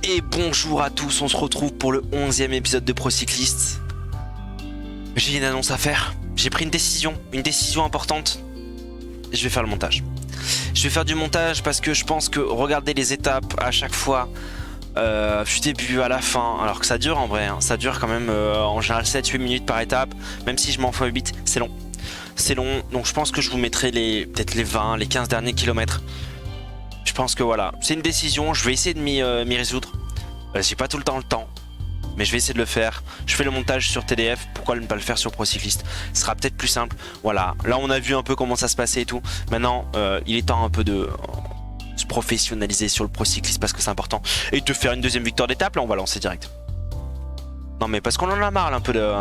Et bonjour à tous, on se retrouve pour le 11e épisode de Pro Cyclist. J'ai une annonce à faire, j'ai pris une décision importante. Je vais faire le montage. Je vais faire du montage parce que je pense que regarder les étapes à chaque fois, du début à la fin, alors que ça dure en vrai, hein, ça dure quand même en général 7-8 minutes par étape, même si je m'en fais 8, c'est long. C'est long, donc je pense que je vous mettrai peut-être les 20, les 15 derniers kilomètres. Je pense que voilà, c'est une décision, je vais essayer de m'y résoudre. J'ai pas tout le temps, mais je vais essayer de le faire. Je fais le montage sur TDF, pourquoi ne pas le faire sur Pro Cyclist? Ce sera peut-être plus simple. Voilà, là on a vu un peu comment ça se passait et tout. Maintenant, il est temps un peu de se professionnaliser sur le Pro Cyclist parce que c'est important. Et de faire une deuxième victoire d'étape, là on va lancer direct. Non mais parce qu'on en a marre là, un peu de...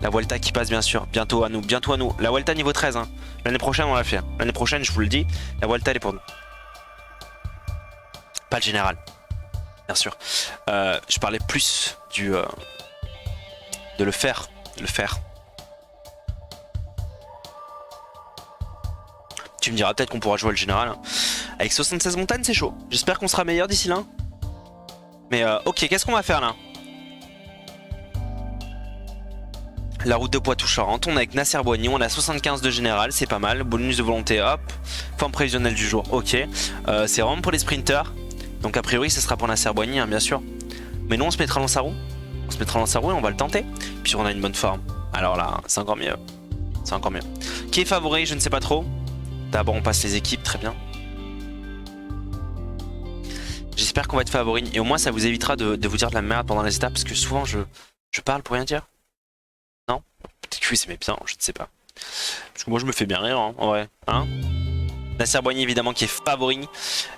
la Vuelta qui passe bien sûr, bientôt à nous. La Vuelta niveau 13, hein. L'année prochaine on la fait. L'année prochaine, je vous le dis, la Vuelta elle est pour nous. Pas le général, bien sûr. Je parlais plus de le faire. Tu me diras peut-être qu'on pourra jouer le général. Hein. Avec 76 montagnes, c'est chaud. J'espère qu'on sera meilleur d'ici là. Mais ok, qu'est-ce qu'on va faire là? La route de Poitou-Charentes, on est avec Nasser Boigny, on a 75 de général, c'est pas mal. Bonus de volonté, hop. Forme prévisionnelle du jour, ok. C'est vraiment pour les sprinters. Donc a priori, ce sera pour Nasser Boigny, hein, bien sûr. Mais nous, on se mettra dans sa roue. On se mettra dans sa roue et on va le tenter. Puis on a une bonne forme. Alors là, c'est encore mieux. C'est encore mieux. Qui est favori? Je ne sais pas trop. D'abord, on passe les équipes, très bien. J'espère qu'on va être favori. Et au moins, ça vous évitera de vous dire de la merde pendant les étapes. Parce que souvent, je parle pour rien dire. Non? Peut-être que oui, c'est mes bien, je ne sais pas. Parce que moi, je me fais bien rire, hein, en vrai. Hein? Nasser Boigny évidemment qui est favori,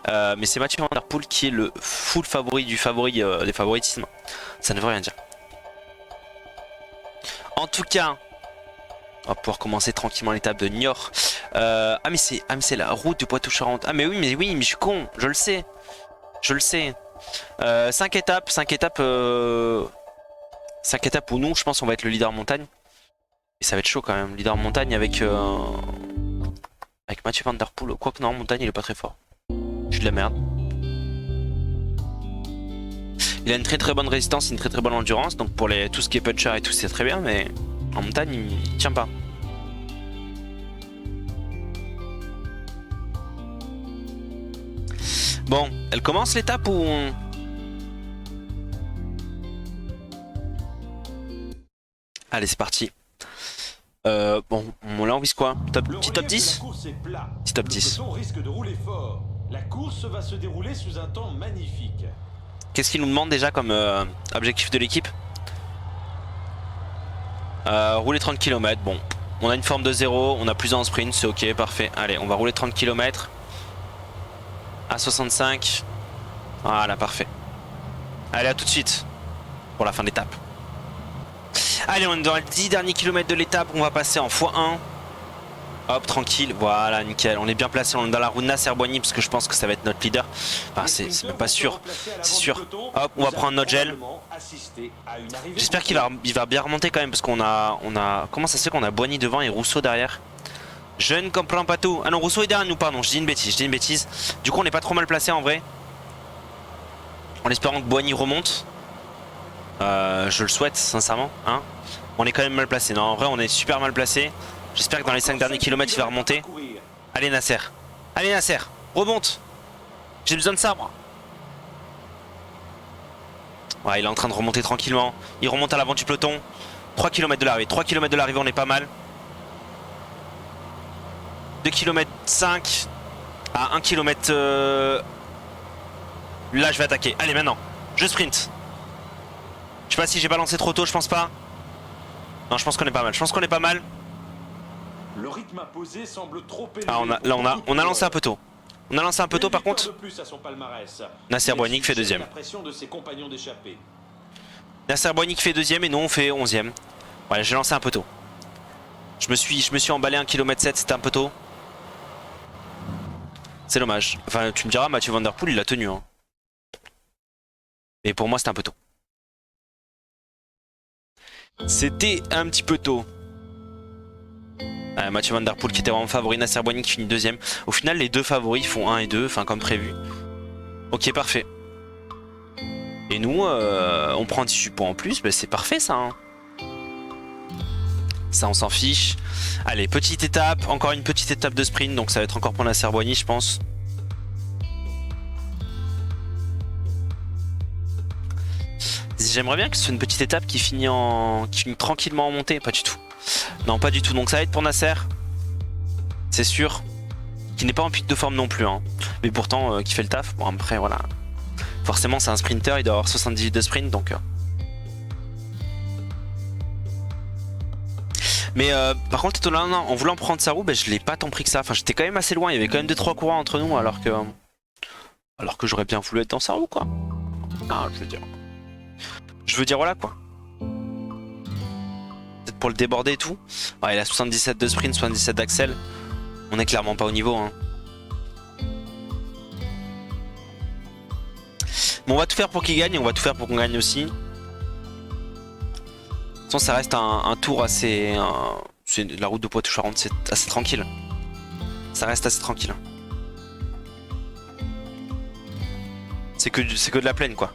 mais c'est Mathieu Van Der Poel qui est le full favori du favori des favoritismes. Ça ne veut rien dire. En tout cas, on va pouvoir commencer tranquillement l'étape de Niort. Ah mais c'est la route de Poitou-Charentes. Ah mais oui mais je suis con, je le sais. 5 étapes, 5 étapes où nous je pense on va être le leader montagne. Et ça va être chaud quand même, leader montagne avec Mathieu Van Der Poel, quoique non, en montagne il est pas très fort. Je suis de la merde. Il a une très bonne résistance, une très bonne endurance, donc pour tout ce qui est puncher et tout c'est très bien, mais en montagne il tient pas. Bon, elle commence l'étape ou... Allez c'est parti. Bon, là on vise quoi? Petit top 10? Petit top 10. Risque de rouler fort. La course va se dérouler sous un temps magnifique. Qu'est-ce qu'il nous demande déjà comme objectif de l'équipe? Rouler 30 km, bon. On a une forme de 0, on a plus en sprint, c'est ok, parfait. Allez, on va rouler 30 km. À 65. Voilà, parfait. Allez, à tout de suite. Pour la fin de l'étape. Allez, on est dans les 10 derniers kilomètres de l'étape, on va passer en x1. Hop, tranquille, voilà, nickel. On est bien placé, on est dans la roue de Nasser Boigny parce que je pense que ça va être notre leader. Enfin, c'est même pas sûr, c'est sûr. Hop, on va prendre notre gel. J'espère qu'il va bien remonter quand même parce qu'on a... Comment ça se fait qu'on a Boigny devant et Rousseau derrière? Je ne comprends pas tout. Ah non, Rousseau est derrière nous, pardon, je dis une bêtise. Du coup, on n'est pas trop mal placé en vrai. En espérant que Boigny remonte. Je le souhaite sincèrement, hein. On est quand même mal placé, non en vrai on est super mal placé. J'espère que dans les 5 derniers kilomètres il va remonter. Allez Nasser, remonte. J'ai besoin de ça moi. Ouais, il est en train de remonter tranquillement. Il remonte à l'avant du peloton. 3 km de l'arrivée, on est pas mal. 2 km 5. À 1 km Là je vais attaquer, allez maintenant. Je sprint. Je sais pas si j'ai balancé trop tôt, je pense pas. Non, je pense qu'on est pas mal. Le rythme imposé semble trop élevé. Ah, on a lancé un peu tôt. Par contre. Nasser Boigny qui fait deuxième. Nasser Boigny qui fait deuxième et nous on fait 11ème. Voilà, j'ai lancé un peu tôt. Je me suis emballé 1 km 7, c'était un peu tôt. C'est dommage. Enfin, tu me diras, Mathieu Van Der Poel il l'a tenu. Hein. Mais pour moi c'était un peu tôt. C'était un petit peu tôt. Mathieu Van Der Poel qui était vraiment favori, Nasser Boigny qui finit deuxième. Au final les deux favoris font 1 et 2, enfin comme prévu. Ok, parfait. Et nous, on prend 18 points en plus, bah, c'est parfait ça. Hein. Ça, on s'en fiche. Allez, petite étape, encore une petite étape de sprint, donc ça va être encore pour Nasser Boigny, je pense. J'aimerais bien que ce soit une petite étape qui finit tranquillement en montée, pas du tout. Non, pas du tout, donc ça va être pour Nasser. C'est sûr. Qui n'est pas en pic de forme non plus, hein. Mais pourtant, qui fait le taf. Bon, après, voilà. Forcément, c'est un sprinter, il doit avoir 78 de sprint, donc... Mais par contre, étonnamment, en voulant prendre sa roue, bah, je l'ai pas tant pris que ça. Enfin, j'étais quand même assez loin, il y avait quand même 2-3 courants entre nous, alors que j'aurais bien voulu être dans sa roue, quoi. Ah, je veux dire, voilà, quoi. Peut-être pour le déborder et tout. Ouais, il a 77 de sprint, 77 d'axel. On est clairement pas au niveau, hein. Bon, on va tout faire pour qu'il gagne et on va tout faire pour qu'on gagne aussi. De toute façon, ça reste un tour assez... la route de Poitou-Charentes, c'est assez tranquille. Ça reste assez tranquille. C'est que de la plaine, quoi.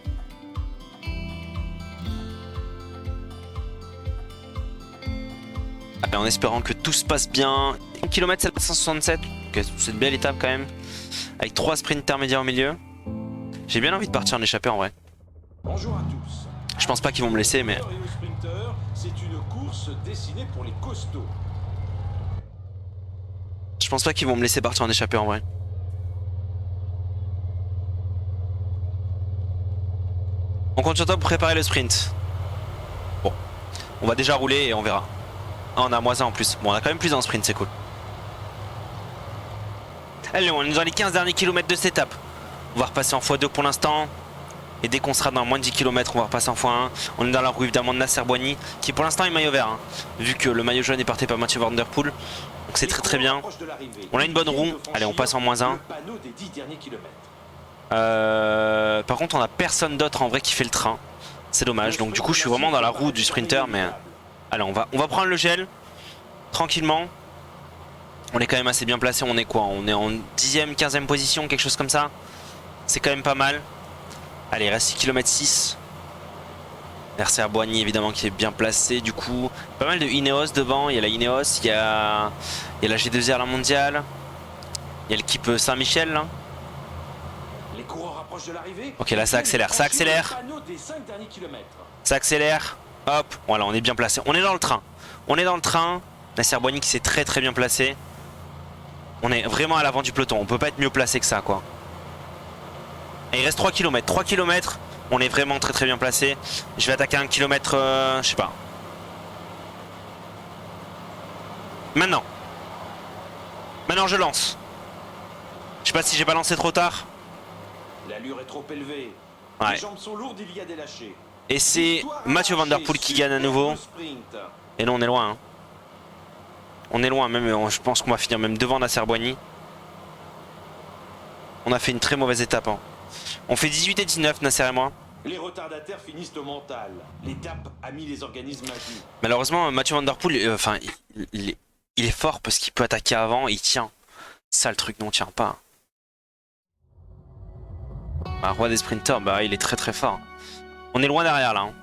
Allez, en espérant que tout se passe bien. 1 km 767, okay, c'est une belle étape quand même. Avec 3 sprints intermédiaires au milieu. J'ai bien envie de partir en échappée en vrai. Bonjour à tous. Je pense pas qu'ils vont me laisser, mais... C'est une course destinée pour les costauds. Je pense pas qu'ils vont me laisser partir en échappée en vrai. On compte sur toi pour préparer le sprint. Bon, on va déjà rouler et on verra. Ah, on a moins 1 en plus. Bon, on a quand même plus en sprint, c'est cool. Allez, on est dans les 15 derniers kilomètres de cette étape. On va repasser en x2 pour l'instant. Et dès qu'on sera dans moins de 10 km, on va repasser en x1. On est dans la roue évidemment de Nasser Boigny, qui pour l'instant est maillot vert. Hein, vu que le maillot jaune est porté par Mathieu Van Der Poel. Donc c'est très bien. On a une bonne roue. Allez, on passe en -1. Par contre, on a personne d'autre en vrai qui fait le train. C'est dommage. Donc du coup, je suis vraiment dans la roue du sprinter. Mais allez, on va prendre le gel. Tranquillement. On est quand même assez bien placé. On est quoi? On est en 10e, 15e position, quelque chose comme ça. C'est quand même pas mal. Allez, il reste 6 km 6. Nasser Boigny évidemment qui est bien placé. Du coup, pas mal de Ineos devant. Il y a la Ineos, il y a la G2R, la mondiale. Il y a l'équipe Saint-Michel là. Les coureurs approchent de l'arrivée. Ok, là ça accélère, ça accélère. Ça accélère. Hop, voilà, on est bien placé. On est dans le train. On est dans le train. Nasser Boigny qui s'est très bien placé. On est vraiment à l'avant du peloton. On peut pas être mieux placé que ça, quoi. Et il reste 3 km. 3 km. On est vraiment très bien placé. Je vais attaquer 1 km, je sais pas. Maintenant. Maintenant je lance. Je sais pas si j'ai pas lancé trop tard. L'allure est trop élevée. Ouais. Les jambes sont lourdes, il y a des lâchers. Et c'est Mathieu Van Der Poel qui gagne à nouveau. Et là on est loin. Hein. On est loin, même je pense qu'on va finir même devant Nasser Boigny. On a fait une très mauvaise étape. Hein. On fait 18 et 19, Nasser et moi. Les retardataires finissent au mental. L'étape a mis les organismes à jour. Malheureusement, Mathieu Van Der Poel, il est fort parce qu'il peut attaquer avant et il tient. C'est ça le truc, non, on tient pas. Bah, roi des sprinters, bah il est très fort. On est loin derrière là. Hein.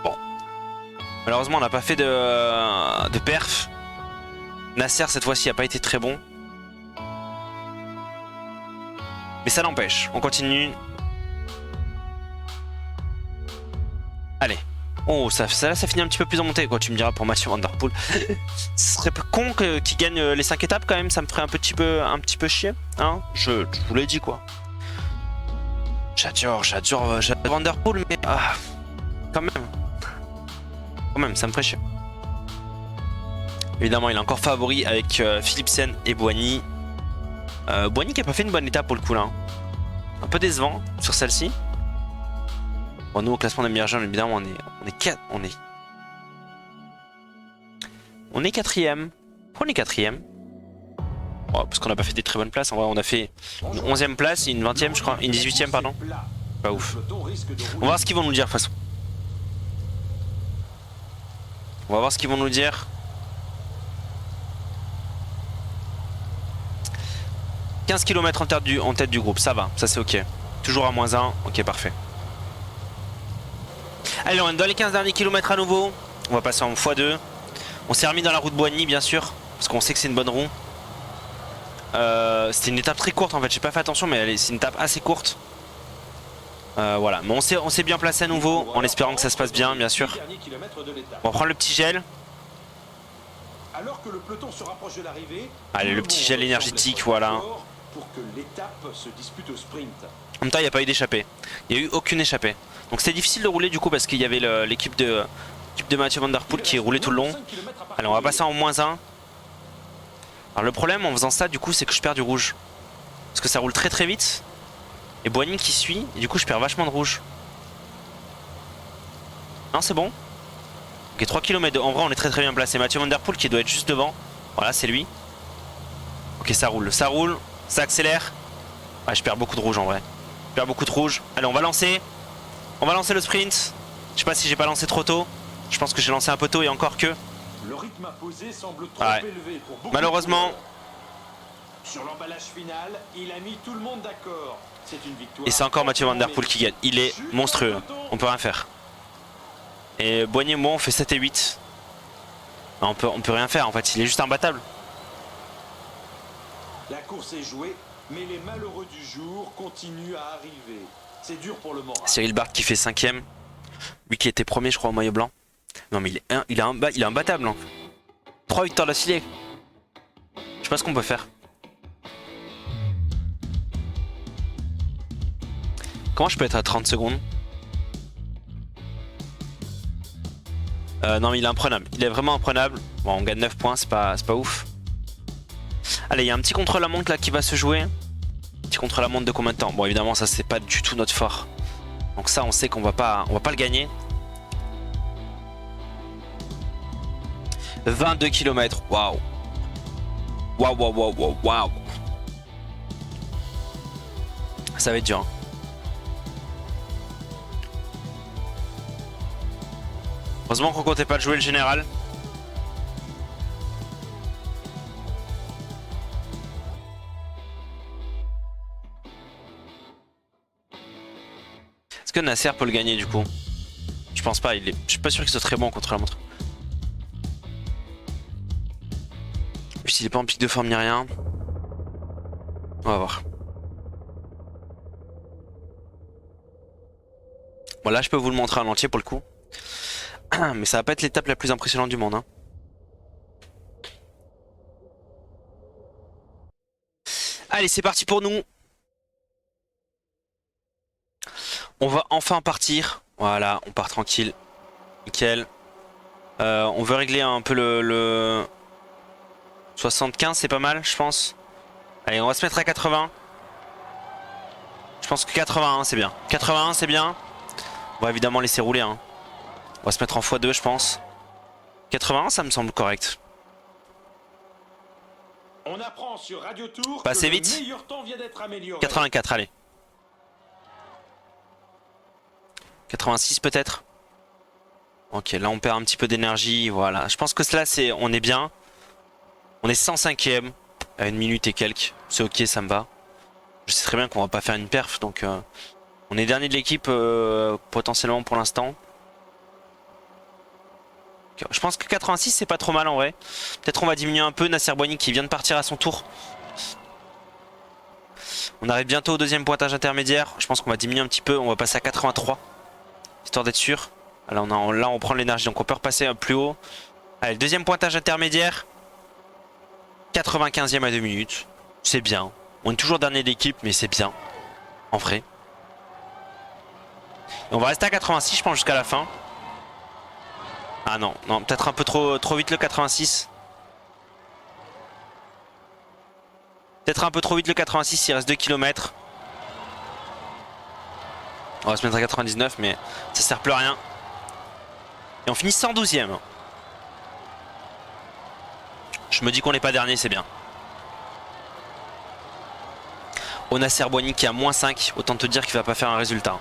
Bon. Malheureusement, on n'a pas fait de perf. Nasser, cette fois-ci, n'a pas été très bon. Mais ça n'empêche, on continue. Allez. Oh, ça finit un petit peu plus en montée, quoi. Tu me diras pour Mathieu Van Der Poel. Ce serait pas con qu'il gagne les 5 étapes quand même. Ça me ferait un petit peu chier. Hein, je vous l'ai dit, quoi. J'adore Van Der Poel, mais quand même, ça me ferait chier. Évidemment, il est encore favori avec Philipsen et Boigny. Boigny qui a pas fait une bonne étape pour le coup là. Un peu décevant sur celle-ci. Bon, nous au classement des meilleurs jeunes, évidemment, on est quatrième. On est quatrième. Bon, parce qu'on n'a pas fait des très bonnes places. En vrai, on a fait une 11e place et une 20e, je crois. Une 18e, pardon. Pas ouf. On va voir ce qu'ils vont nous dire de toute façon. On va voir ce qu'ils vont nous dire. 15 km en tête du groupe, ça va, ça c'est ok. Toujours à -1, ok parfait. Allez, on est dans les 15 derniers kilomètres à nouveau. On va passer en x2. On s'est remis dans la roue de Boigny bien sûr, parce qu'on sait que c'est une bonne roue. C'était une étape très courte en fait, j'ai pas fait attention mais c'est une étape assez courte. Voilà, mais on s'est bien placé à nouveau, en espérant que ça se passe bien sûr. On va prendre le petit gel. Alors que le peloton se rapproche de l'arrivée, allez, le petit gel énergétique, voilà. Pour que l'étape se dispute au sprint. En même temps, il n'y a pas eu d'échappée. Il n'y a eu aucune échappée. Donc c'était difficile de rouler du coup parce qu'il y avait l'équipe de Mathieu Van Der Poel qui roulait tout le long. Allez, on va passer en -1. Alors le problème en faisant ça du coup c'est que je perds du rouge. Parce que ça roule très très vite. Et Boigny qui suit, et du coup je perds vachement de rouge. Non, c'est bon. Ok, 3 km. En vrai on est très très bien placé. Mathieu Van Der Poel qui doit être juste devant. Voilà, c'est lui. Ok, ça roule, ça accélère. Ouais, je perds beaucoup de rouge en vrai. Je perds beaucoup de rouge. Allez, on va lancer. On va lancer le sprint. Je sais pas si j'ai pas lancé trop tôt. Je pense que j'ai lancé un peu tôt et encore que. Le rythme imposé semble trop élevé pour beaucoup. Malheureusement. Sur l'emballage final, il a mis tout le monde d'accord. C'est une victoire. Et c'est encore Mathieu Van Der Poel qui gagne. Il est monstrueux. On peut rien faire. Et Boigny et moi on fait 7 et 8. Non, on peut rien faire en fait. Il est juste imbattable. La course est jouée, mais les malheureux du jour continuent à arriver. C'est dur pour le moral. Cyril Bart qui fait 5ème. Lui qui était premier je crois au maillot blanc. Non mais il est imbattable. Hein. 3 victoires d'affilée. Je sais pas ce qu'on peut faire. Comment je peux être à 30 secondes? Non mais il est imprenable. Il est vraiment imprenable. Bon, on gagne 9 points, c'est pas ouf. Allez, il y a un petit contre-la-montre là qui va se jouer. Petit contre-la-montre de combien de temps? Bon évidemment ça c'est pas du tout notre fort. Donc ça on sait qu'on va pas le gagner. 22 km, waouh. Waouh. Ça va être dur. Hein. Heureusement qu'on comptait pas de jouer le général. Est-ce que Nasser peut le gagner du coup? Je pense pas, je suis pas sûr qu'il soit très bon contre la montre. Puis il est pas en pic de forme ni rien. On va voir. Bon là je peux vous le montrer en entier pour le coup. Mais ça va pas être l'étape la plus impressionnante du monde. Hein. Allez, c'est parti pour nous. On va enfin partir. Voilà, on part tranquille. Nickel. On veut régler un peu le 75, c'est pas mal, je pense. Allez, on va se mettre à 80. Je pense que 81, c'est bien. 81, c'est bien. On va évidemment laisser rouler. Hein. On va se mettre en x2, je pense. 81, ça me semble correct. On apprend sur Radio Tour Pas assez que vite. le meilleur temps vient d'être amélioré. 84, allez. 86 peut-être. Ok, là on perd un petit peu d'énergie. Voilà, je pense que cela c'est, on est bien. On est 105ème à 1 minute et quelques. C'est ok, ça me va. Je sais très bien qu'on va pas faire une perf, donc on est dernier de l'équipe potentiellement pour l'instant. Je pense que 86 c'est pas trop mal en vrai. Peut-être on va diminuer un peu. Nasser Boigny qui vient de partir à son tour. On arrive bientôt au deuxième pointage intermédiaire. Je pense qu'on va diminuer un petit peu. On va passer à 83. Histoire d'être sûr. Alors là on prend l'énergie donc on peut repasser plus haut. Allez, le deuxième pointage intermédiaire. 95ème à 2 minutes. C'est bien. On est toujours dernier de l'équipe mais c'est bien. En vrai. Et on va rester à 86 je pense jusqu'à la fin. Ah non, peut-être un peu trop vite le 86. Peut-être un peu trop vite le 86, il reste 2 km. On va se mettre à 99 mais ça sert plus à rien. Et on finit 112ème. Je me dis qu'on n'est pas dernier, c'est bien. On a Nasser Boigny qui a -5, autant te dire qu'il va pas faire un résultat.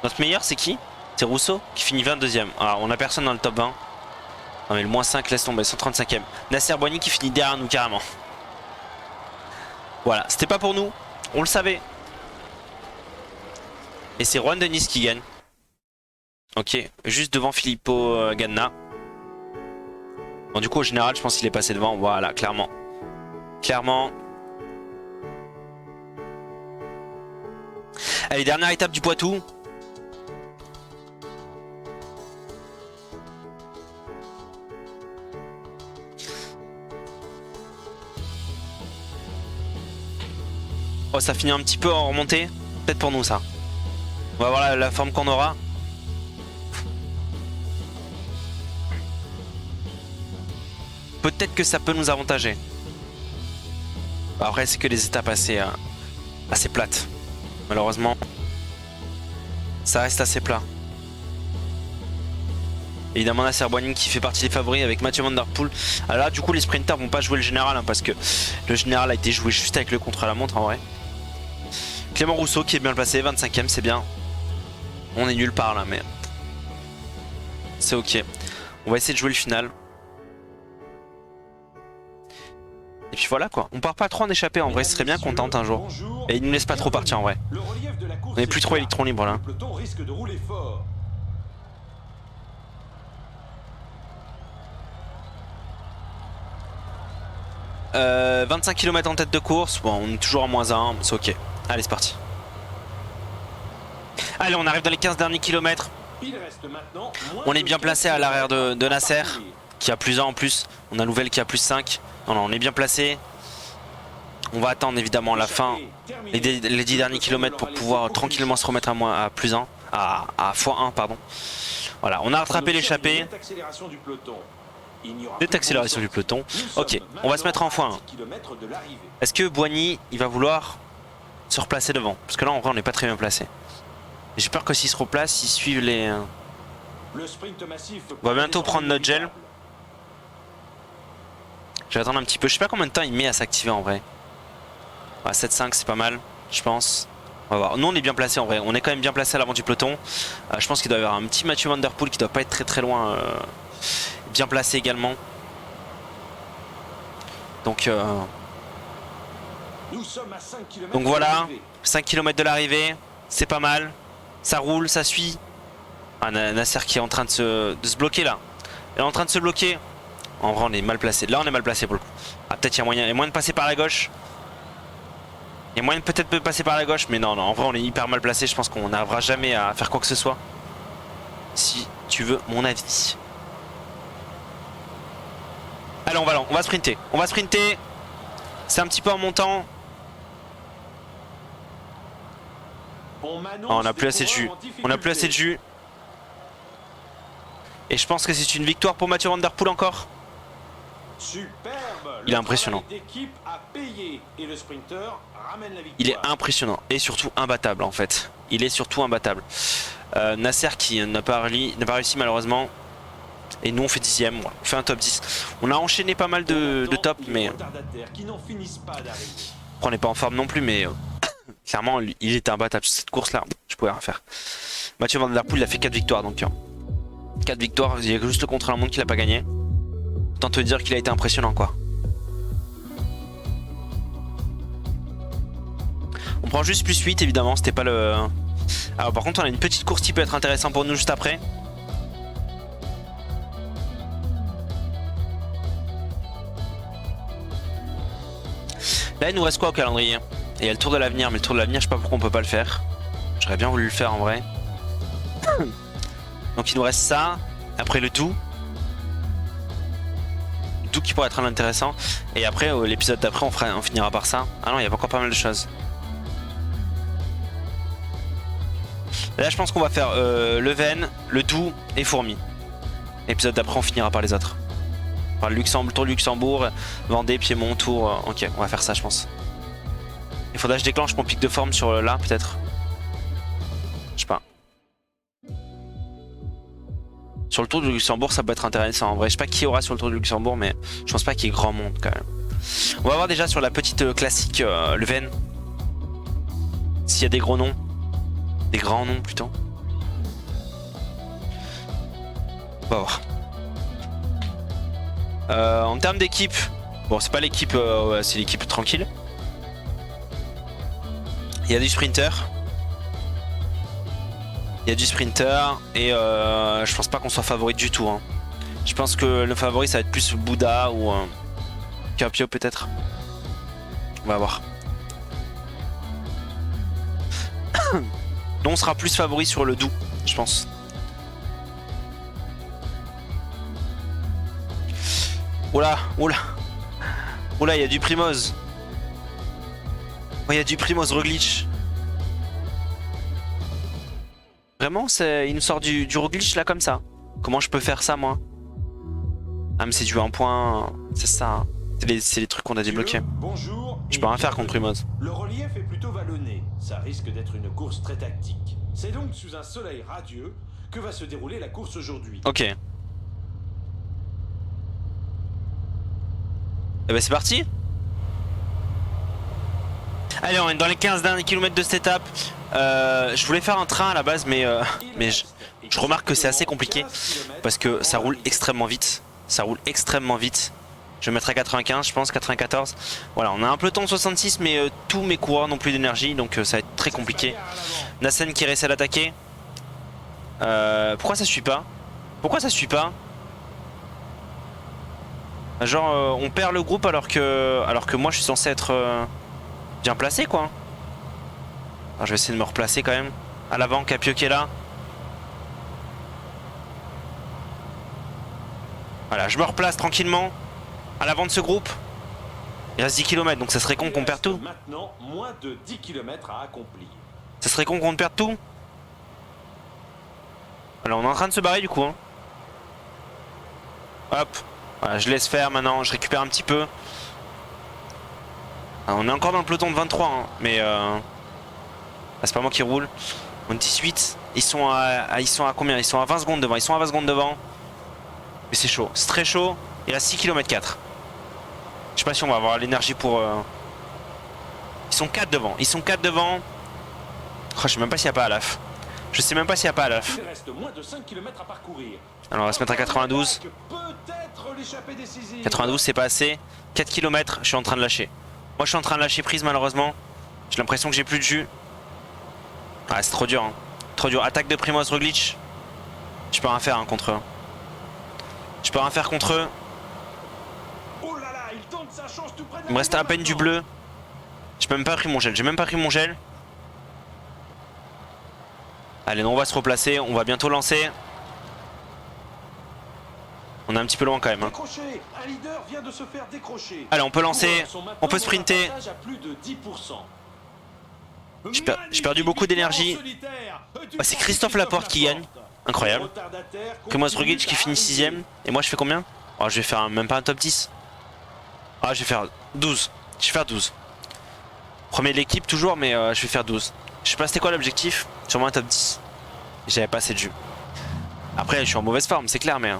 Notre meilleur c'est qui? C'est Rousseau qui finit 22ème. Alors on a personne dans le top 20. Non mais le -5 laisse tomber, 135ème. Nasser Boigny qui finit derrière nous carrément. Voilà, c'était pas pour nous, on le savait. Et c'est Juan Denis qui gagne. Ok, juste devant Filippo Ganna. Bon, du coup, au général, je pense qu'il est passé devant. Voilà, clairement. Clairement. Allez, dernière étape du Poitou. Oh, ça finit un petit peu en remontée. Peut-être pour nous, ça. On va voir la forme qu'on aura. Peut-être que ça peut nous avantager. Après, c'est que les étapes assez plates. Malheureusement, ça reste assez plat. Évidemment, Nasser Boigny qui fait partie des favoris avec Mathieu Van Der Poel. Alors là, du coup, les sprinters vont pas jouer le général hein, parce que le général a été joué juste avec le contre-la-montre en vrai. Clément Rousseau qui est bien placé, 25ème, c'est bien. On est nulle part là, mais c'est ok. On va essayer de jouer le final. Et puis voilà quoi, on part pas trop en échappée en vrai, ce serait bien qu'on tente un jour. Et il nous laisse pas trop partir en vrai. On est plus trop électron libre là. 25 km en tête de course, bon on est toujours en -1, c'est ok. Allez c'est parti. Allez on arrive dans les 15 derniers kilomètres. On est bien placé à l'arrière de Nasser, qui a +1 en plus. On a Louvel qui a +5. Non, non, on est bien placé. On va attendre évidemment la fin, les 10 derniers kilomètres pour pouvoir tranquillement se remettre à +1, à x1 pardon. Voilà, on a rattrapé l'échappée. Nette accélération du peloton. Ok, on va se mettre en x1. Est-ce que Boigny il va vouloir se replacer devant? Parce que là en vrai on n'est pas très bien placé. J'ai peur que s'il se replace, ils suivent les... On va bientôt prendre notre gel. Je vais attendre un petit peu. Je sais pas combien de temps il met à s'activer en vrai. 7,5 c'est pas mal, je pense. On va voir. Nous on est bien placé en vrai. On est quand même bien placé à l'avant du peloton. Je pense qu'il doit y avoir un petit Mathieu Van Der Poel qui doit pas être très très loin. Bien placé également. Donc voilà. 5 km de l'arrivée. C'est pas mal. Ça roule, ça suit. Nasser qui est en train de se bloquer là. Il est en train de se bloquer. En vrai on est mal placé, là on est mal placé pour le coup. Peut-être il y a moyen de passer par la gauche. Il y a moyen peut-être de passer par la gauche. Mais non, en vrai on est hyper mal placé. Je pense qu'on n'arrivera jamais à faire quoi que ce soit. Si tu veux mon avis. Allez on va sprinter. On va sprinter. C'est un petit peu en montant. Oh, on n'a plus assez de jus. On n'a plus assez de jus. Et je pense que c'est une victoire pour Mathieu Van Der Poel encore. Il est impressionnant. Il est impressionnant et surtout imbattable en fait. Il est surtout imbattable. Nasser qui n'a pas réussi malheureusement. Et nous on fait 10ème, on fait un top 10. On a enchaîné pas mal de top mais on n'est pas en forme non plus mais clairement il était imbattable sur cette course là. Je pouvais rien faire. Mathieu Van Der Poel il a fait 4 victoires donc 4 victoires, il y a juste le contre-la-montre qu'il a pas gagné. Autant te dire qu'il a été impressionnant quoi. On prend juste +8 évidemment, c'était pas le... Alors par contre on a une petite course qui peut être intéressante pour nous juste après. Là il nous reste quoi au calendrier? Et il y a le Tour de l'Avenir, mais le Tour de l'Avenir je sais pas pourquoi on peut pas le faire. J'aurais bien voulu le faire en vrai. Donc il nous reste ça, après le Doubs. Doubs qui pourrait être intéressant. Et après l'épisode d'après on finira par ça. Ah non il y a encore pas mal de choses. Là je pense qu'on va faire Leven, le Doubs et Fourmi. L'épisode d'après on finira par les autres. Enfin, Tour Luxembourg, Vendée, Piémont, Tour. Ok on va faire ça je pense. Il faudra que je déclenche mon pic de forme sur là peut-être. Je sais pas. Sur le Tour du Luxembourg ça peut être intéressant en vrai. Je sais pas qui aura sur le Tour du Luxembourg mais je pense pas qu'il y ait grand monde quand même. On va voir déjà sur la petite classique Leven. S'il y a des gros noms. Des grands noms plutôt. On va voir. En termes d'équipe, bon c'est pas l'équipe, c'est l'équipe tranquille. Il y a du sprinter. Il Il y a du sprinter et je pense pas qu'on soit favori du tout. Hein. Je pense que le favori ça va être plus Bouddha ou Capio peut-être. On va voir. Nous on sera plus favori sur le doux, je pense. Oula, oula. Oula, il y a du Primoz. Oh, il y a du Primoz Roglic. Vraiment, il nous sort du Roglic là comme ça. Comment je peux faire ça moi? Ah mais c'est du 1 point, c'est ça. Hein. C'est les trucs qu'on a débloqués. Bonjour. Je peux rien faire contre Primoz. Le relief est plutôt vallonné. Ça risque d'être une course très tactique. C'est donc sous un soleil radieux que va se dérouler la course aujourd'hui. Ok. Et bah c'est parti. Allez, on est dans les 15 derniers kilomètres de cette étape. Je voulais faire un train à la base, mais je remarque que c'est assez compliqué parce que ça roule extrêmement vite. Ça roule extrêmement vite. Je vais mettre à 95, je pense, 94. Voilà, on a un peloton de 66, mais tous mes coureurs n'ont plus d'énergie, donc ça va être très compliqué. Nassen qui essaie d'attaquer. Pourquoi ça suit pas? Pourquoi ça suit pas? Genre, on perd le groupe alors que moi je suis censé être bien placé, quoi. Alors, je vais essayer de me replacer quand même. À l'avant, Capio qui est là. Voilà, je me replace tranquillement. À l'avant de ce groupe. Il reste 10 km, donc ça serait con qu'on perde tout. Maintenant, moins de 10 km à accomplir. Ça serait con qu'on perde tout. Alors on est en train de se barrer du coup. Hein. Hop. Voilà, je laisse faire maintenant, je récupère un petit peu. Alors, on est encore dans le peloton de 23, hein, mais c'est pas moi qui roule. On est 18. Ils sont à combien? Ils sont à 20 secondes devant. Ils sont à 20 secondes devant. Mais c'est chaud, c'est très chaud. Il a 6 km 4. Je sais pas si on va avoir l'énergie pour... Ils sont 4 devant. Ils sont 4 devant. Oh, je sais même pas s'il n'y a pas Alaf. Je sais même pas s'il n'y a pas Alaf. Il reste moins de 5 km à parcourir. Alors on va se mettre à 92. 92 c'est pas assez. 4 km, je suis en train de lâcher. Moi je suis en train de lâcher prise malheureusement. J'ai l'impression que j'ai plus de jus. Ah c'est trop dur. Hein. Trop dur. Attaque de Primoz Roglic. Je peux rien faire hein, contre eux. Je peux rien faire contre eux. Il me reste à peine du bleu. J'ai même pas pris mon gel. J'ai même pas pris mon gel. Allez, non, on va se replacer. On va bientôt lancer. On est un petit peu loin quand même. Hein. Allez, on peut lancer. On peut sprinter. J'ai perdu beaucoup d'énergie. Oh, c'est Christophe Laporte qui gagne. Incroyable. Primoz Roglic qui finit 6ème. Et moi je fais combien? Oh, je vais faire même pas un top 10. Ah, je vais faire 12. Je vais faire 12. Premier de l'équipe toujours, mais je vais faire 12. Je sais pas c'était quoi l'objectif. Sûrement un top 10. J'avais pas assez de jus. Après je suis en mauvaise forme, c'est clair, mais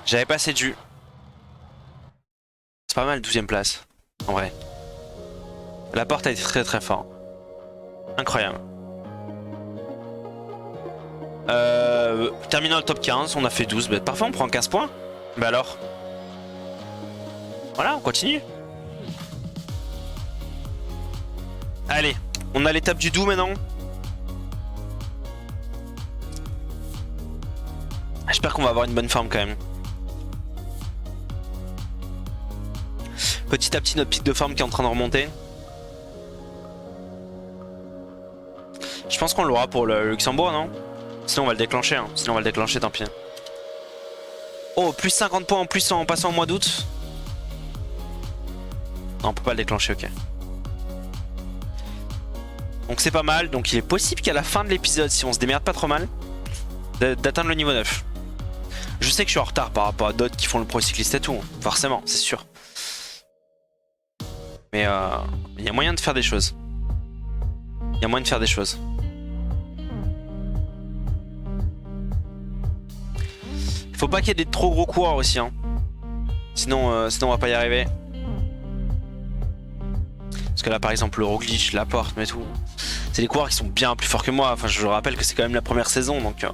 j'avais pas assez de jus. C'est pas mal 12ème place. En vrai. La porte a été très très fort. Incroyable. Terminant le top 15, on a fait 12. Bah, parfait, on prend 15 points. Bah alors. Voilà, on continue. Allez, on a l'étape du Doubs maintenant. J'espère qu'on va avoir une bonne forme quand même. Petit à petit notre pic de forme qui est en train de remonter. Je pense qu'on l'aura pour le Luxembourg, non? Sinon on va le déclencher, hein. Sinon on va le déclencher, tant pis. Oh, plus 50 points en plus en passant au mois d'août. Non, on peut pas le déclencher, ok. Donc c'est pas mal, donc il est possible qu'à la fin de l'épisode, si on se démerde pas trop mal, d'atteindre le niveau 9. Je sais que je suis en retard par rapport à d'autres qui font le pro cycliste et tout, forcément, c'est sûr. Mais il y a moyen de faire des choses. Il y a moyen de faire des choses. Il faut pas qu'il y ait des trop gros coureurs aussi, hein. Sinon on va pas y arriver. Parce que là par exemple le Roglic, Laporte, mais tout, c'est des coureurs qui sont bien plus forts que moi. Enfin je rappelle que c'est quand même la première saison, donc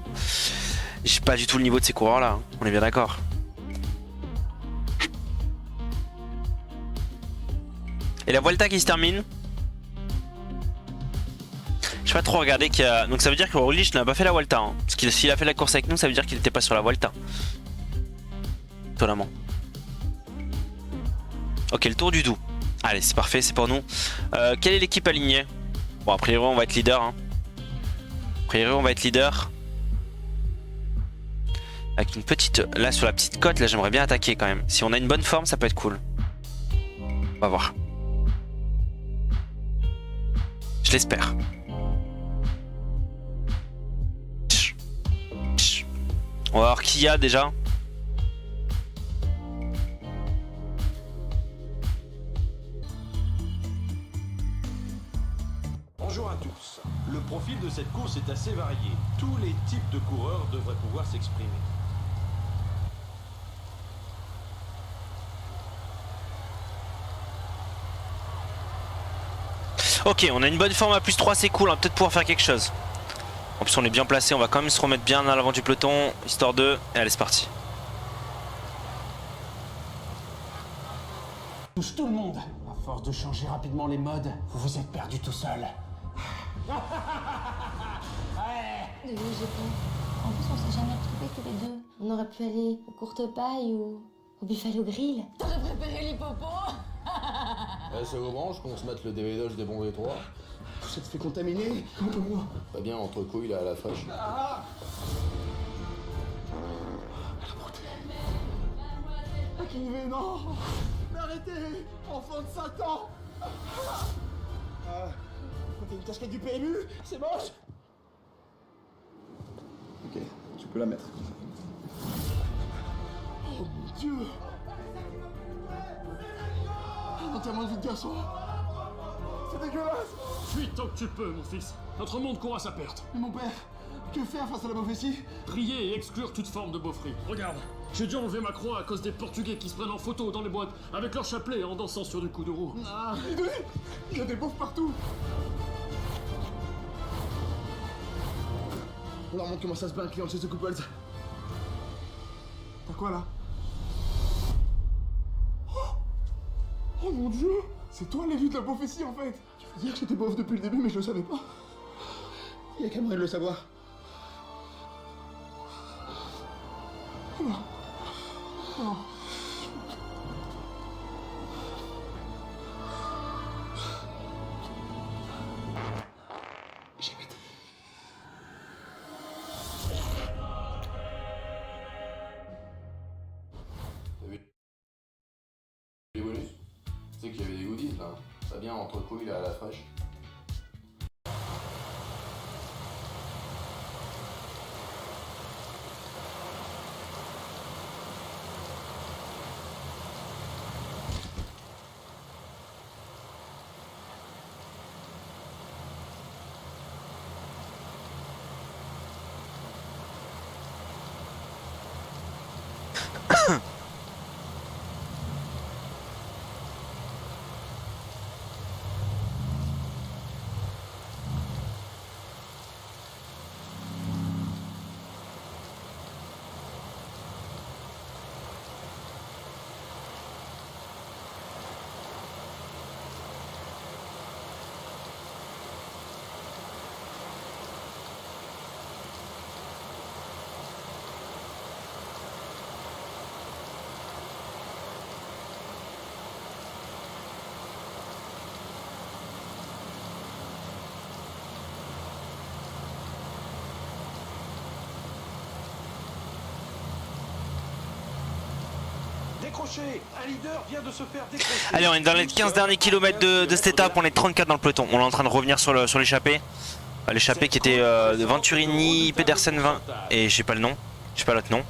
j'ai pas du tout le niveau de ces coureurs là, on est bien d'accord. Et la Vuelta qui se termine. Je J'ai pas trop regardé qu'il y a... Donc ça veut dire que Roglic n'a pas fait la Vuelta. Hein. Parce que s'il a fait la course avec nous, ça veut dire qu'il était pas sur la Vuelta. Étonnamment. Ok, le tour du Doubs. Allez, c'est parfait, c'est pour nous. Quelle est l'équipe alignée? Bon, a priori, on va être leader. Hein. A priori, on va être leader. Avec une petite... Là, sur la petite côte, là, j'aimerais bien attaquer quand même. Si on a une bonne forme, ça peut être cool. On va voir. Je l'espère. On va voir qui y a déjà. Bonjour à tous. Le profil de cette course est assez varié. Tous les types de coureurs devraient pouvoir s'exprimer. Ok, on a une bonne forme à plus 3, c'est cool, on va peut-être pouvoir faire quelque chose. En plus on est bien placé, on va quand même se remettre bien à l'avant du peloton, histoire de... Et allez, c'est parti. Touche tout le monde. À force de changer rapidement les modes, vous vous êtes perdu tout seul. Désolé, j'ai peur. En plus, on s'est jamais retrouvés tous les deux. On aurait pu aller au courte paille ou au Buffalo Grill. T'aurais préféré l'hippopo? Ça vous branche qu'on se mette le DVD des bons V3? Vous êtes fait contaminer comme moi. Pas bien entre couilles là à la fraîche. Ah, Clivé, non. Mais arrêtez, enfant de Satan. T'as une casquette du PMU, c'est moche. Ok, tu peux la mettre. Oh mon Dieu. Un enterrement de vie de garçon. C'est dégueulasse. Fuis tant que tu peux, mon fils. Notre monde court à sa perte. Mais mon père, que faire face à la prophétie? Prier et exclure toute forme de beaufry. Regarde, j'ai dû enlever ma croix à cause des Portugais qui se prennent en photo dans les boîtes avec leur chapelet en dansant sur du coup de roue. Ah, il y a des pauvres partout. On leur montre comment ça se bat un client chez The Couples. T'as quoi là? Oh mon Dieu! C'est toi l'élu de la prophétie en fait! Tu veux dire que j'étais beauf depuis le début mais je le savais pas? Il y a qu'à moyen de le savoir. Oh non. Oh. J'ai pété. T'as vu les bonus? Tu sais qu'il y avait des goodies là. Pas bien entre couilles là à la fraîche. Décroché. Un leader vient de se faire décrocher. Allez, on est dans les 15 derniers kilomètres de cette étape, on est 34 dans le peloton. On est en train de revenir sur l'échappée. L'échappée qui était de Venturini, Pedersen 20 et j'ai pas le nom, j'ai pas l'autre nom.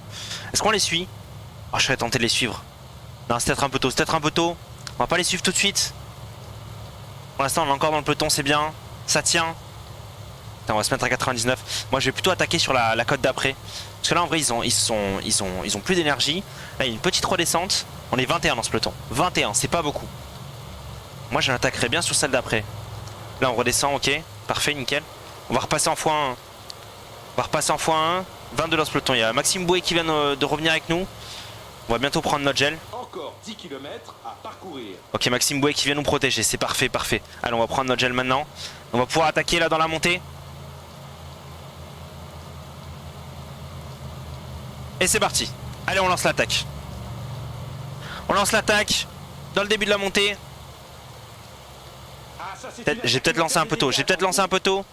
Est-ce qu'on les suit? Oh, je serais tenté de les suivre. Non, c'est peut-être un peu tôt, c'est peut-être un peu tôt. On va pas les suivre tout de suite. Pour l'instant on est encore dans le peloton, c'est bien. Ça tient. Putain, on va se mettre à 99. Moi je vais plutôt attaquer sur la côte d'après. Parce que là en vrai ils ont plus d'énergie. Là il y a une petite redescente. On est 21 dans ce peloton. 21, c'est pas beaucoup. Moi je l'attaquerai bien sur celle d'après. Là on redescend, ok. Parfait, nickel. On va repasser en x1. On va repasser en x1. 22 dans ce peloton. Il y a Maxime Bouet qui vient de revenir avec nous. On va bientôt prendre notre gel. Encore 10 km à parcourir. Ok, Maxime Bouet qui vient nous protéger, c'est parfait, parfait. Allez, on va prendre notre gel maintenant. On va pouvoir attaquer là dans la montée. Et c'est parti. Allez, on lance l'attaque. On lance l'attaque dans le début de la montée. Ah, ça, c'est une J'ai peut-être lancé un peu tôt. J'ai peut-être lancé un peu tôt.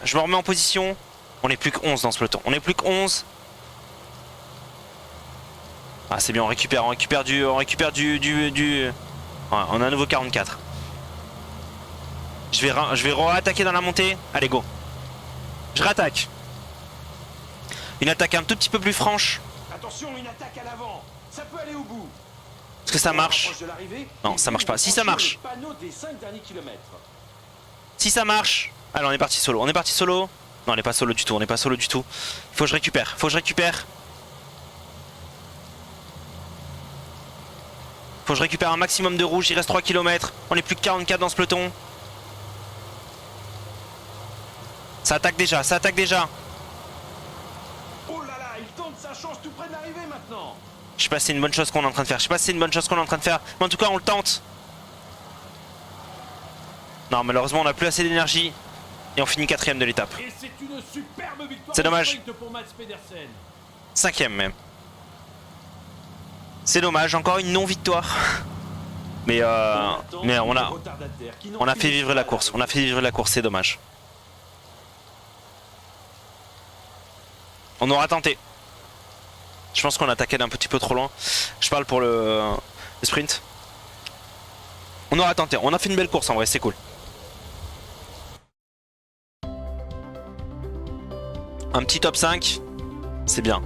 Je me remets en position. On est plus que 11 dans ce peloton. On est plus que 11. Ah, c'est bien, on récupère du... Ouais, on a un nouveau 44. Je vais re-attaquer dans la montée. Allez, go. Je rattaque. Une attaque un tout petit peu plus franche. Attention, une attaque à l'avant. Ça peut aller au bout. Est-ce que ça marche? Non, ça marche pas. Si ça marche. Si ça marche. Allez, on est parti solo. On est parti solo. Non, on n'est pas solo du tout. On n'est pas solo du tout. Faut que je récupère. Faut que je récupère. Faut que je récupère un maximum de rouge. Il reste 3 km. On est plus que 44 dans ce peloton. Ça attaque déjà. Ça attaque déjà. Oh là là, il tente sa chance tout près de l'arrivée maintenant. Je sais pas si c'est une bonne chose qu'on est en train de faire. Je sais pas si c'est une bonne chose qu'on est en train de faire. Mais en tout cas, on le tente. Non, malheureusement, on n'a plus assez d'énergie. Et on finit 4ème de l'étape. Et c'est une superbe victoire. C'est dommage. Pour Mads Pedersen. 5ème même. C'est dommage, encore une non-victoire. Mais on a fait vivre la course. On a fait vivre la course, c'est dommage. On aura tenté. Je pense qu'on a attaqué d'un petit peu trop loin. Je parle pour le sprint. On aura tenté. On a fait une belle course en vrai, c'est cool. Un petit top 5, c'est bien.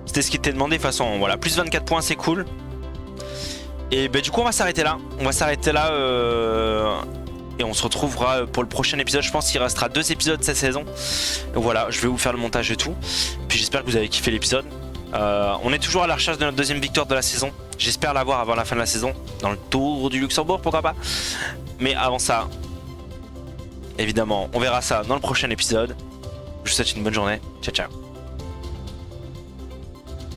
C'était ce qui était demandé de toute façon. Voilà, plus 24 points, c'est cool. Et bah, du coup, on va s'arrêter là. On va s'arrêter là. Et on se retrouvera pour le prochain épisode. Je pense qu'il restera 2 épisodes cette saison. Voilà, je vais vous faire le montage et tout. Puis j'espère que vous avez kiffé l'épisode. On est toujours à la recherche de notre 2ème victoire de la saison. J'espère l'avoir avant la fin de la saison. Dans le Tour du Luxembourg, pourquoi pas. Mais avant ça, évidemment, on verra ça dans le prochain épisode. Je vous souhaite une bonne journée. Ciao, ciao.